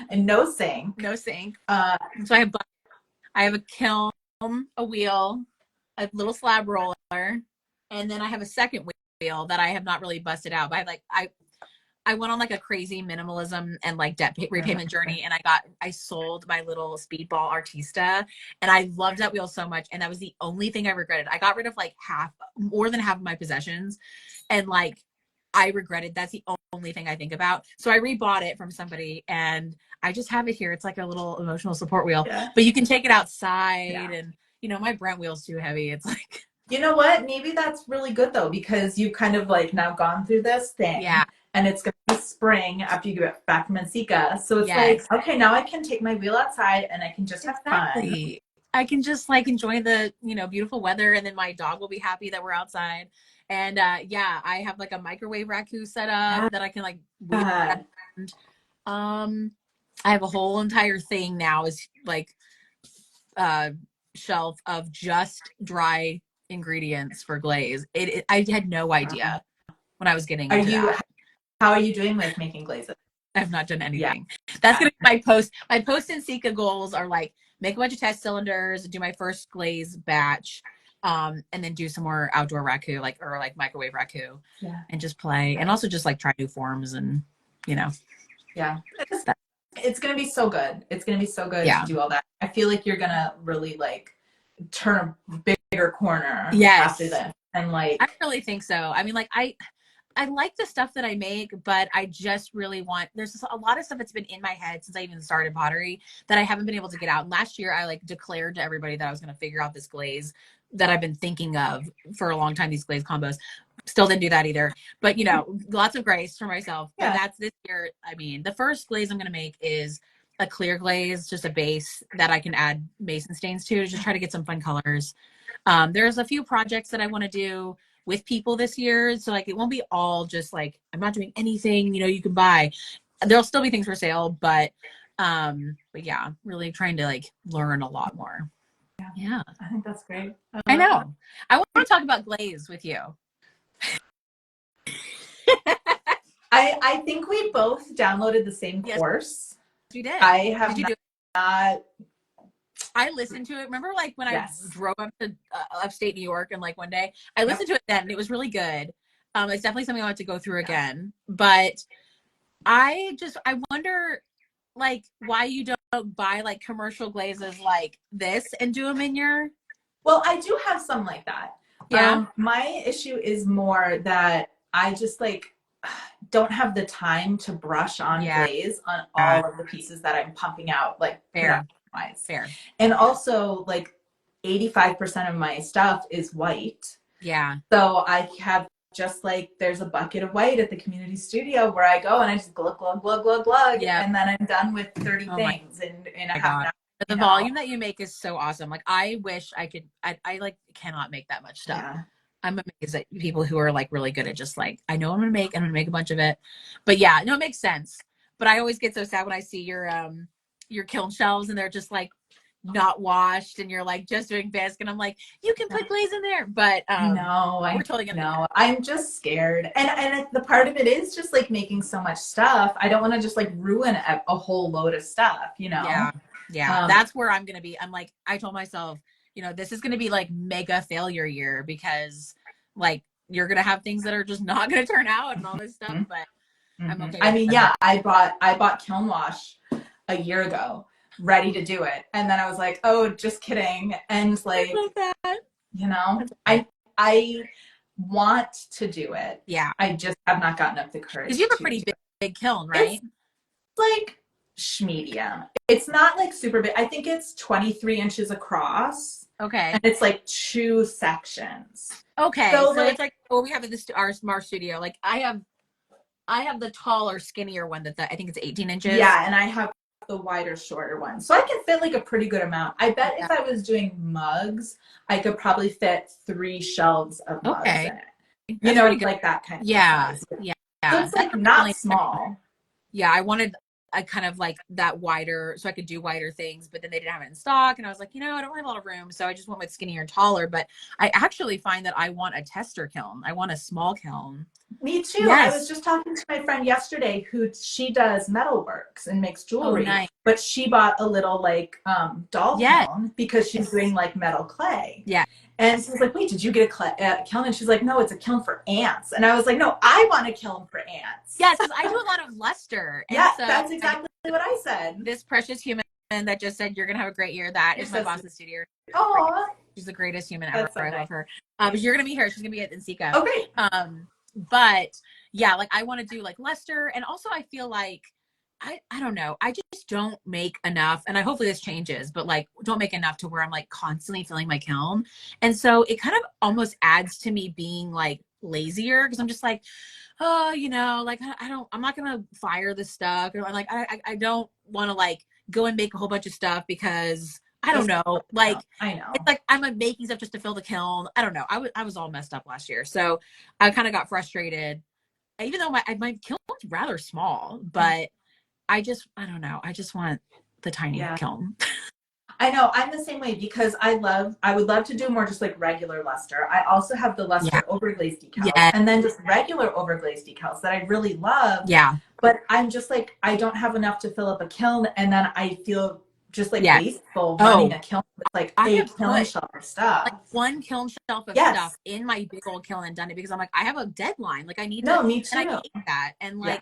And no sink. No sink. So I have a kiln, a wheel, a little slab roller, and then I have a second wheel that I have not really busted out. But I went on like a crazy minimalism and like debt repayment journey, and I sold my little Speedball Artista, and I loved that wheel so much, and that was the only thing I regretted. I got rid of like more than half of my possessions, and like I regretted. That's the only thing I think about. So I rebought it from somebody, and I just have it here. It's like a little emotional support wheel, but you can take it outside, and my Brent wheel's too heavy. It's like, you know what? Maybe that's really good though, because you've kind of like now gone through this thing. Yeah. And it's going to be spring after you get back from NCECA. So it's like, okay, now I can take my wheel outside and I can just have fun. I can just like enjoy the, beautiful weather, and then my dog will be happy that we're outside. And I have like a microwave raku set up that I can like move around. I have a whole entire thing now is like shelf of just dry ingredients for glaze. I had no idea when I was getting into that. How are you doing with making glazes? I have not done anything. That's gonna be my post. My post NCECA goals are like make a bunch of test cylinders, do my first glaze batch, and then do some more outdoor raku, or microwave raku, and just play, and also just like try new forms, and it's gonna be so good. It's gonna be so good to do all that. I feel like you're gonna really like turn a bigger corner after this, and like I really think so. I mean, like I like the stuff that I make, but I just really there's a lot of stuff that's been in my head since I even started pottery that I haven't been able to get out. And last year I like declared to everybody that I was going to figure out this glaze that I've been thinking of for a long time, these glaze combos. Still didn't do that either, but lots of grace for myself. But that's this year. I mean, the first glaze I'm going to make is a clear glaze, just a base that I can add mason stains to just try to get some fun colors. There's a few projects that I want to do with people this year, so like it won't be all just like I'm not doing anything you can buy. There'll still be things for sale, but yeah, really trying to like learn a lot more. I think that's great. I know. I want to talk about glaze with you. I think we both downloaded the same course. We did. I have not. I listened to it. Remember, like when I drove up to upstate New York, and like one day I listened to it then, and it was really good. It's definitely something I want to go through again. But I wonder, like, why you don't buy like commercial glazes like this and do them in your. Well, I do have some like that. Yeah. My issue is more that I just like don't have the time to brush on glaze on all of the pieces that I'm pumping out, like Fair. And also like 85% of my stuff is white. Yeah. So I have just like there's a bucket of white at the community studio where I go and I just glug glug glug glug glug, and then I'm done with 30 things in a half an hour. The volume that you make is so awesome. Like I wish I could. I like cannot make that much stuff. I'm amazed at people who are like really good at just like I know I'm gonna make a bunch of it, but it makes sense. But I always get so sad when I see your kiln shelves and they're just like not washed, and you're like just doing bisque, and I'm like, you can put glaze in there, but we're totally gonna know. I'm just scared, and the part of it is just like making so much stuff. I don't want to just like ruin a whole load of stuff, That's where I'm gonna be. I'm like, I told myself, this is gonna be like mega failure year, because like you're gonna have things that are just not gonna turn out and all this stuff, but I'm okay. I mean, I bought kiln wash a year ago, ready to do it, and then I was like, oh, just kidding, and like I want to do it. I just have not gotten up the courage. Because you have a pretty big kiln, right? It's like medium. It's not like super big. I think it's 23 inches across. Okay. And it's like 2 sections. Okay. So like, it's like we have our smart studio. Like I have the taller, skinnier one that I think it's 18 inches. Yeah, and I have the wider, shorter one. So I can fit like a pretty good amount. I bet if I was doing mugs, I could probably fit 3 shelves of mugs in it. Like that kind of size. Yeah. So it's like not small. Yeah, I wanted I kind of like that wider, so I could do wider things, but then they didn't have it in stock. And I was like, you know, I don't really have a lot of room. So I just went with skinnier and taller. But I actually find that I want a tester kiln. I want a small kiln. Me too. I was Yes. just talking to my friend yesterday who she does metalworks and makes Oh, jewelry, nice. but she bought a little like doll Yes. kiln because she's doing like metal clay. Yeah. And so I was like, wait, did you get a kiln? And she's like, no, it's a kiln for ants. And I was like, no, I want a kiln for ants. Yes, because I do a lot of luster. And Yeah, so that's exactly what I said. this precious human that just said, you're going to have a great year. That You're is my so boss's studio. Oh, She's the greatest human ever. that's so I nice. love her. But you're going to meet her. She's going to be at NCECA. Oh, great. But yeah, like I want to do like luster. And also I feel like, I don't know. I just don't make enough. And I hopefully this changes, but like don't make enough to where I'm like constantly filling my kiln. And so it kind of almost adds to me being like lazier because I'm just like, oh, you know, like I'm not going to fire this stuff. Or like, I don't want to like go and make a whole bunch of stuff because I don't know. Like, I know. it's like I'm making stuff just to fill the kiln. I don't know. I was all messed up last year. So I kind of got frustrated, even though my kiln was rather small, but I don't know. I just want the tiny kiln. I know. I'm the same way because I would love to do more just like regular luster. I also have the luster overglazed decals and then just regular overglazed decals that I really love. Yeah. But I'm just like, I don't have enough to fill up a kiln. And then I feel just like wasteful running a kiln with like a kiln shelf of stuff. Like one kiln shelf of stuff in my big old kiln and done it because I'm like, I have a deadline. Like I need to. Me too. And I hate that. And like,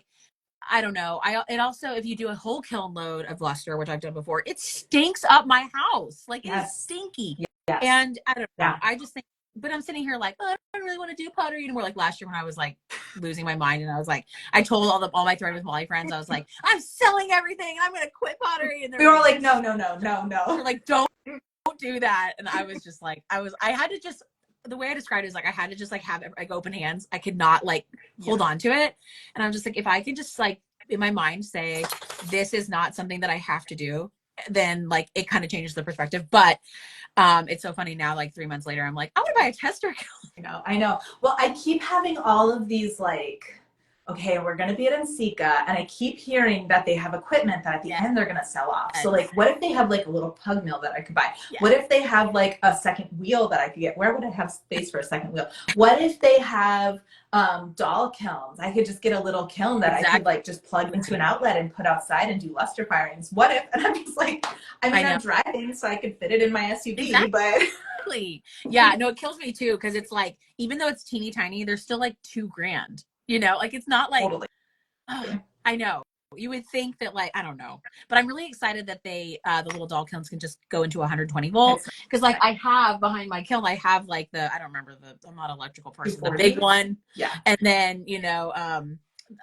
I don't know. It also, if you do a whole kiln load of luster, which I've done before, it stinks up my house. Like it's stinky. Yes. And I don't know. I just think, but I'm sitting here like, oh, I don't really want to do pottery anymore. Like last year when I was like losing my mind and I was like, I told all my Thread with Molly friends, I was like, I'm selling everything. I'm going to quit pottery. And we were like, no. They're like, don't do that. And I was just like, I had to just, the way I described it is like I had to just like have like open hands. I could not like hold on to it. And I'm just like, if I can just like in my mind say this is not something that I have to do, then like it kind of changes the perspective. But it's so funny now, like 3 months later, I'm like, I want to buy a tester kiln. I know. Well, I keep having all of these like, okay, we're going to be at NCECA, and I keep hearing that they have equipment that at the end they're going to sell off. So like, what if they have like a little pug mill that I could buy? What if they have like a second wheel that I could get? Where would I have space for a second wheel? What if they have doll kilns? I could just get a little kiln that I could like just plug into an outlet and put outside and do luster firings. What if? And I'm just like, I mean, I'm driving, so I could fit it in my SUV, but. Yeah, no, it kills me too because it's like, even though it's teeny tiny, there's still like $2,000. You know, like it's not like, I know. You would think that like, I don't know, but I'm really excited that they, the little doll kilns can just go into 120 volts. Cause like I have behind my kiln, I have like I don't remember I'm not an electrical person, the big one. Yeah. And then, you know,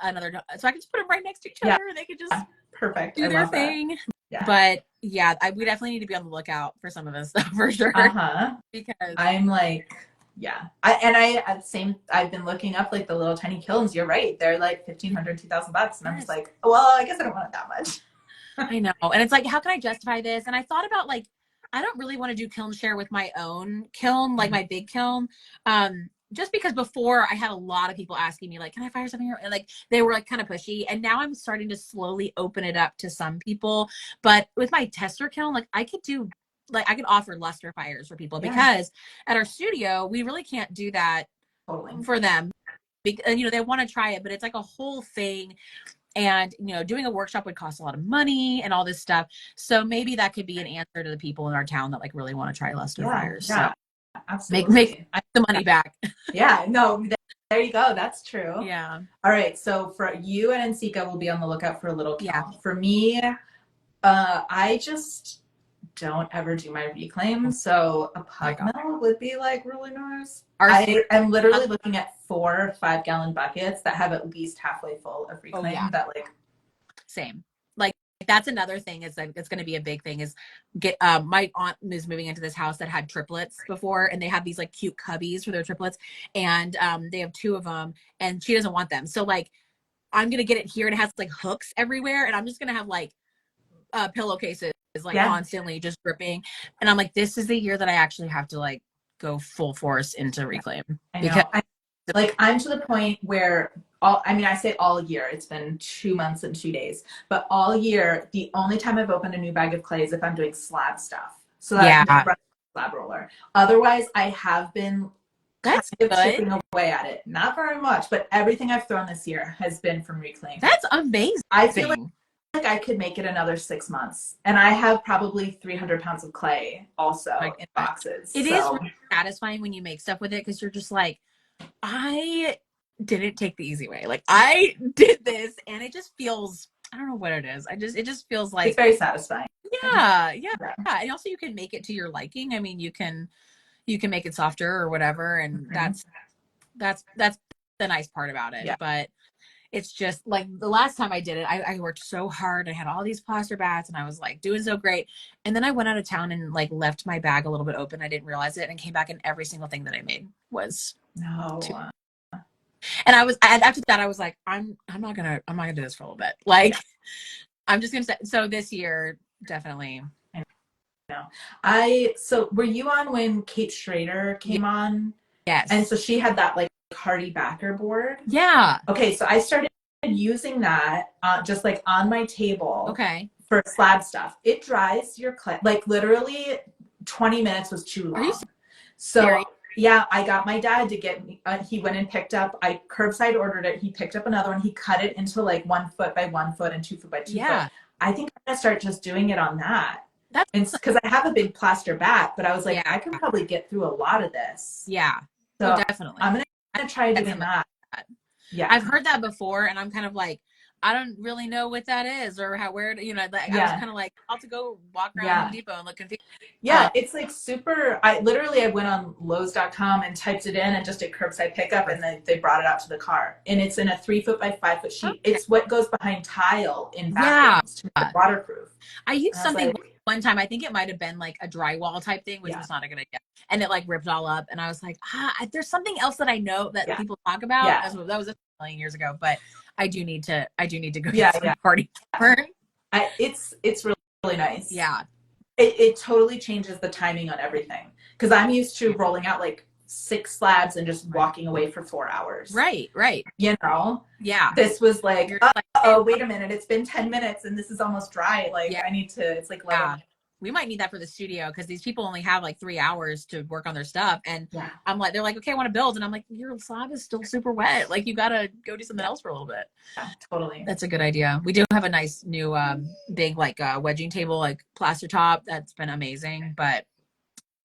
another, so I can just put them right next to each other and they could just perfect do their thing. Yeah. But yeah, we definitely need to be on the lookout for some of this stuff for sure. Because I'm like, I've been looking up like the little tiny kilns. You're right. They're like $1,500, $2,000. And I'm just like, well, I guess I don't want it that much. I know. And it's like, how can I justify this? And I thought about like, I don't really want to do kiln share with my own kiln, like my big kiln. Just because before I had a lot of people asking me like, can I fire something here? And like, they were like kind of pushy. And now I'm starting to slowly open it up to some people. But with my tester kiln, like I could offer luster fires for people because at our studio, we really can't do that for them. Because, you know, they want to try it, but it's like a whole thing. And, you know, doing a workshop would cost a lot of money and all this stuff. So maybe that could be an answer to the people in our town that like really want to try luster fires. Yeah, so absolutely. Make the money back. There you go. That's true. Yeah. All right. So for you and NCECA, we'll be on the lookout for a little kiln. Yeah. For me, I just don't ever do my reclaim, so a pug mill would be like really nice. I am literally looking at 4 5-gallon buckets that have at least halfway full of reclaim. That like same. Like that's another thing is like it's going to be a big thing is get my aunt is moving into this house that had triplets before, and they have these like cute cubbies for their triplets, and they have 2 of them, and she doesn't want them. So like I'm going to get it here, and it has like hooks everywhere, and I'm just going to have like pillowcases like constantly just dripping. And I'm like, this is the year that I actually have to like go full force into reclaim. I know. I'm to the point where I say all year, it's been 2 months and 2 days, but all year, the only time I've opened a new bag of clay is if I'm doing slab stuff. So that I can run a slab roller. Otherwise, I have been kind of chipping away at it. Not very much, but everything I've thrown this year has been from reclaim. That's amazing. I feel like I could make it another 6 months. And I have probably 300 pounds of clay also in boxes. It is really satisfying when you make stuff with it because you're just like, I didn't take the easy way. Like I did this and it just feels, I don't know what it is. It just feels like it's very satisfying. Yeah. And also you can make it to your liking. I mean, you can make it softer or whatever. And that's the nice part about it. Yeah. But it's just like the last time I did it, I worked so hard. I had all these plaster bats and I was like doing so great. And then I went out of town and like left my bag a little bit open. I didn't realize it and came back and every single thing that I made was and after that I was like, I'm not gonna do this for a little bit. Like I'm just gonna say, so this year definitely. So were you on when Kate Schrader came on? Yes. And so she had that like Hardy backer board. Yeah. Okay, so I started using that just like on my table. Okay. For slab stuff. It dries your clay. Like literally 20 minutes was too long. So yeah, I got my dad to get me, he went and picked up, I curbside ordered it. He picked up another one. He cut it into like 1 foot by 1 foot and 2 foot by 2 foot. I think I'm going to start just doing it on that. Because I have a big plaster bat, but I was like, I can probably get through a lot of this. Yeah. So definitely. I'm going to try doing that. Yeah. I've heard that before and I'm kind of like, I don't really know what that is or where I was kind of like, I'll have to go walk around Home Depot and look confused. Yeah, it's like super. I went on Lowe's.com and typed it in and just did curbside pickup and then they brought it out to the car. And it's in a 3 foot by 5 foot sheet. Okay. It's what goes behind tile in bathrooms to make it waterproof. I used something one time, I think it might have been like a drywall type thing, which was not a good idea. And it like ripped all up. And I was like, there's something else that I know that people talk about. Yeah. That was a million years ago, but I do need to go get some party popcorn. It's really nice. Yeah. It totally changes the timing on everything. Because I'm used to rolling out like 6 slabs and just walking away for 4 hours. Right. You know? Yeah. This was like, oh, wait a minute. It's been 10 minutes and this is almost dry. Like I need to, it's like, we might need that for the studio because these people only have like 3 hours to work on their stuff. And I'm like, they're like, okay, I want to build. And I'm like, your slab is still super wet. Like you got to go do something else for a little bit. Yeah, totally. That's a good idea. We do have a nice new big like wedging table, like plaster top. That's been amazing, but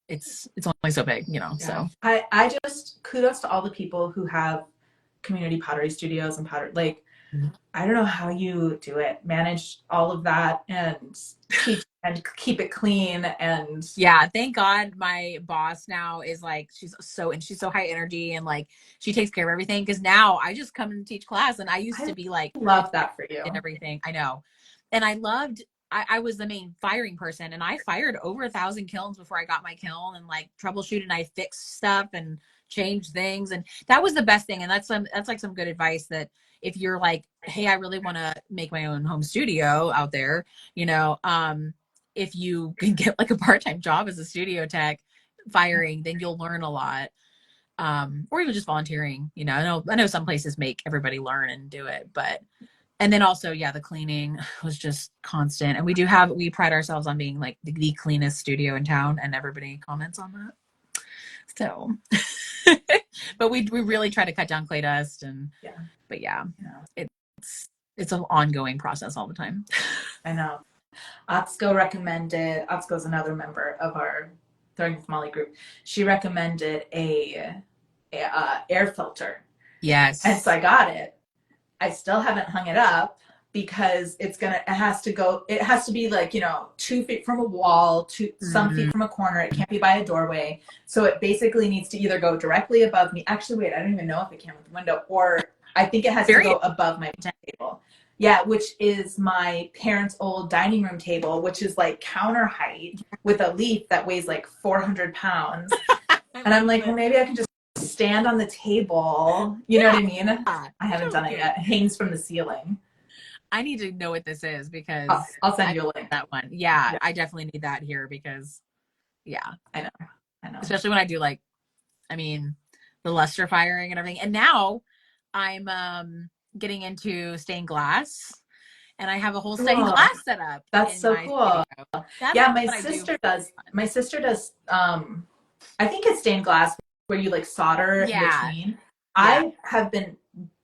it's only so big, so. I just kudos to all the people who have community pottery studios and pottery, like, I don't know how you do it, manage all of that and keep it clean. And thank God my boss now is like, she's so high energy and like she takes care of everything. Cause now I just come and teach class and I used to be like, love that for you and everything. I know. And I was the main firing person and I fired over 1,000 kilns before I got my kiln and like troubleshooted and I fixed stuff and changed things. And that was the best thing. And that's like some good advice that if you're like, hey, I really want to make my own home studio out there, if you can get like a part-time job as a studio tech firing, then you'll learn a lot. Or even just volunteering, I know some places make everybody learn and do it, and then also, the cleaning was just constant. And we pride ourselves on being like the cleanest studio in town and everybody comments on that. So, but we really try to cut down clay dust it's an ongoing process all the time. I know. Otsko is another member of our Throwing with Molly group. She recommended a air filter. Yes. And so I got it. I still haven't hung it up because it has to be like, 2 feet from a wall, some feet from a corner. It can't be by a doorway. So it basically needs to either go directly above me. Actually, wait, I don't even know if it can with the window, or I think it has to go above my table. Yeah, which is my parents' old dining room table, which is like counter height with a leaf that weighs like 400 pounds. And I'm like, well, maybe I can just stand on the table. You know what I mean? I haven't done it yet. It hangs from the ceiling. I need to know what this is because I'll send you a link. That one. Yeah, I definitely need that here because I know. Especially when I do the luster firing and everything. And now I'm getting into stained glass, and I have a whole stained Cool. glass set up That's in so my cool. studio. That's Yeah, my what I do. sister does. My sister does. I think it's stained glass where you like solder in Yeah. between. Yeah. I have been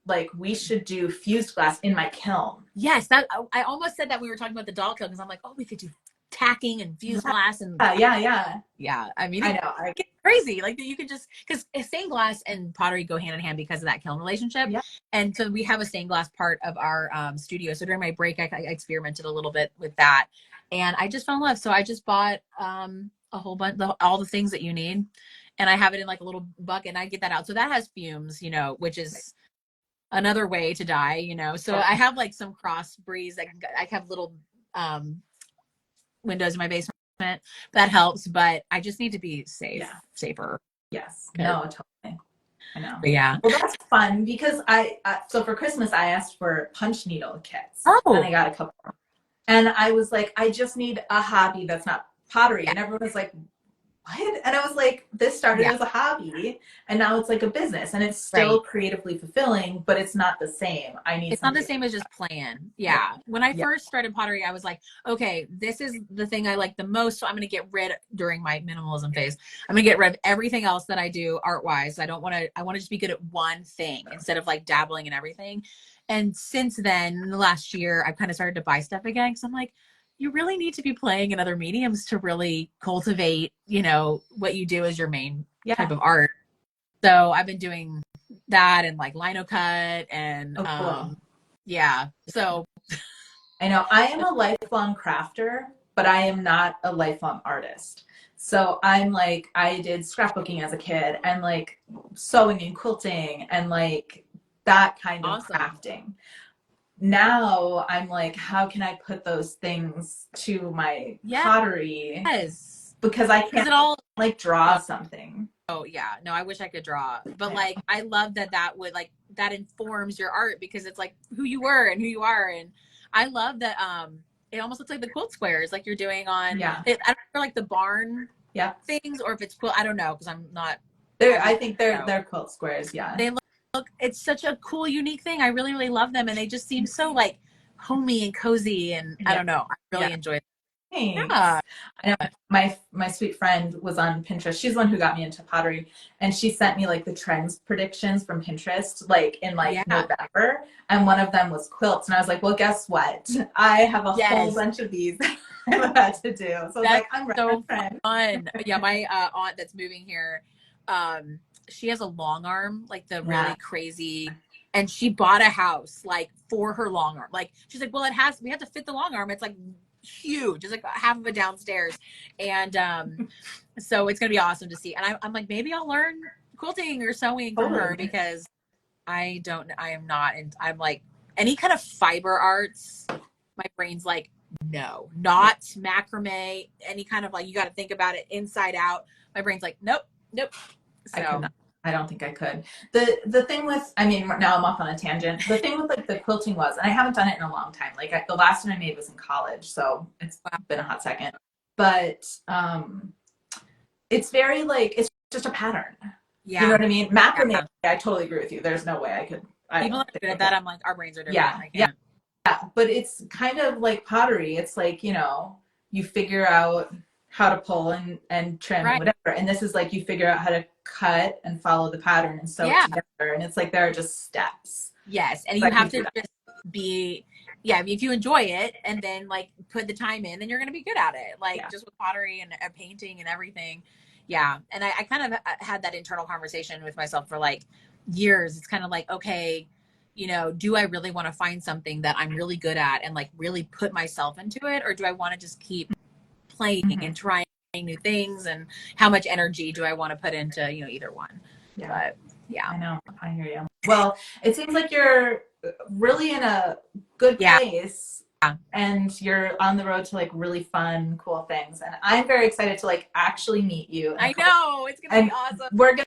like, we should do fused glass in my kiln. Yes, that I almost said that we were talking about the doll kiln because I'm like, oh, we could do tacking and fused glass and Yeah. I mean, I it know. gets crazy. Like you could just because stained glass and pottery go hand in hand because of that kiln relationship. Yeah. And so we have a stained glass part of our studio. So during my break, I experimented a little bit with that, and I just fell in love. So I just bought a whole bunch, all the things that you need, and I have it in like a little bucket, and I get that out. So that has fumes, which is another way to die, so I have like some cross breeze. I have little windows in my basement that helps, but I just need to be safer. Yes. No, totally. I know. But yeah. Well, that's fun because so for Christmas I asked for punch needle kits, and I got a couple. And I was like, I just need a hobby that's not pottery. And everyone was like, what? And I was like, this started as a hobby, and now it's like a business, and it's still creatively fulfilling, but it's not the same. It's not the same as just plan. Yeah. When I first started pottery, I was like, okay, this is the thing I like the most. So I'm going to get rid during my minimalism phase. I'm going to get rid of everything else that I do art wise. I want to just be good at one thing instead of like dabbling in everything. And since then, in the last year, I've kind of started to buy stuff again. Cause I'm like, you really need to be playing in other mediums to really cultivate, what you do as your main type of art. So I've been doing that and like lino cut and cool. So I know I am a lifelong crafter, but I am not a lifelong artist. So I'm like, I did scrapbooking as a kid and like sewing and quilting and like that kind of crafting. Now I'm like, how can I put those things to my pottery? Yes. Because I can't like draw something. Oh yeah. No, I wish I could draw. But like I love that would like that informs your art because it's like who you were and who you are. And I love that it almost looks like the quilt squares like you're doing on I don't know like the barn things or if it's quilt, I don't know because I'm not I think they're quilt squares, They look it's such a cool, unique thing. I really, really love them and they just seem so like homey and cozy and I don't know. I really enjoy it. Thanks. Yeah. I know my sweet friend was on Pinterest. She's the one who got me into pottery, and she sent me like the trends predictions from Pinterest, like in November, and one of them was quilts, and I was like, well, guess what? I have a whole bunch of these I'm about to do. So I was like, I'm so fun. Yeah, my aunt that's moving here, she has a long arm, like the really crazy. And she bought a house like for her long arm. Like she's like, well, we have to fit the long arm. It's like huge. It's like half of it downstairs. And so it's gonna be awesome to see. And I'm like, maybe I'll learn quilting or sewing from her because I'm like any kind of fiber arts, my brain's like, no, not macrame, any kind of like you gotta think about it inside out. My brain's like, nope. So I don't think I could. The thing with, I mean, now I'm off on a tangent. The thing with like the quilting was, and I haven't done it in a long time. Like the last one I made was in college, so it's been a hot second. But it's very like it's just a pattern. Yeah. You know what I mean? Macrame. I totally agree with you. There's no way I could. People are good at that. I'm like, our brains are different. Yeah. But it's kind of like pottery. It's like you figure out how to pull and trim and whatever. And this is like you figure out how to cut and follow the pattern and sew it together. And it's like there are just steps. Yes. And you have to just be if you enjoy it and then like put the time in, then you're gonna be good at it. Like just with pottery and painting and everything. Yeah. And I kind of had that internal conversation with myself for like years. It's kind of like, okay, do I really want to find something that I'm really good at and like really put myself into it? Or do I want to just keep playing and trying new things, and how much energy do I want to put into either one? But I know, I hear you. Well, it seems like you're really in a good place and you're on the road to like really fun, cool things, and I'm very excited to like actually meet you. I know it's gonna be awesome. We're gonna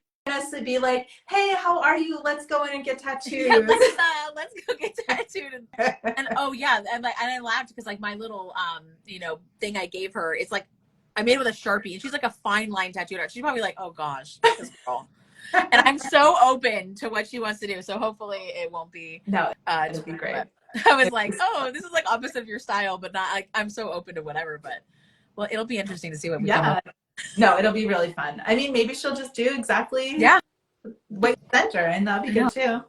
to be like, hey, how are you? Let's go in and get tattooed. Let's go get tattooed. And I laughed because like my little thing I gave her, it's like I made it with a Sharpie, and she's like a fine line tattooed art. She's probably like, oh gosh, this girl. And I'm so open to what she wants to do. So hopefully it won't be No, it'll be great. I was like, oh, this is like opposite of your style, but not like I'm so open to whatever. But well, it'll be interesting to see what we come up with. No, it'll be really fun. I mean, maybe she'll just do exactly what you sent her, and that'll be good too.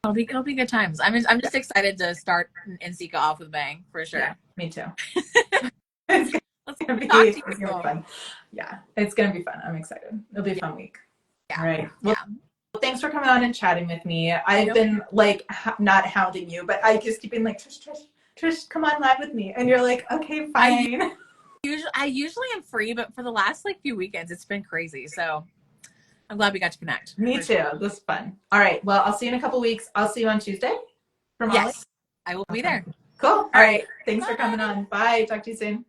It'll be good times. I'm just excited to start NCECA off with a bang for sure. Yeah, me too. It's gonna be fun. Yeah, it's gonna be fun. I'm excited. It'll be a fun week. Yeah. All right. Well, thanks for coming on and chatting with me. I've been like not hounding you, but I just keep being like, Trish, come on live with me, and you're like, okay, fine. I usually am free, but for the last like few weekends, it's been crazy. So I'm glad we got to connect. Me too. Sure. This is fun. All right. Well, I'll see you in a couple weeks. I'll see you on Tuesday. Yes, I will be there. Cool. All right. Thanks for coming on. Bye. Talk to you soon.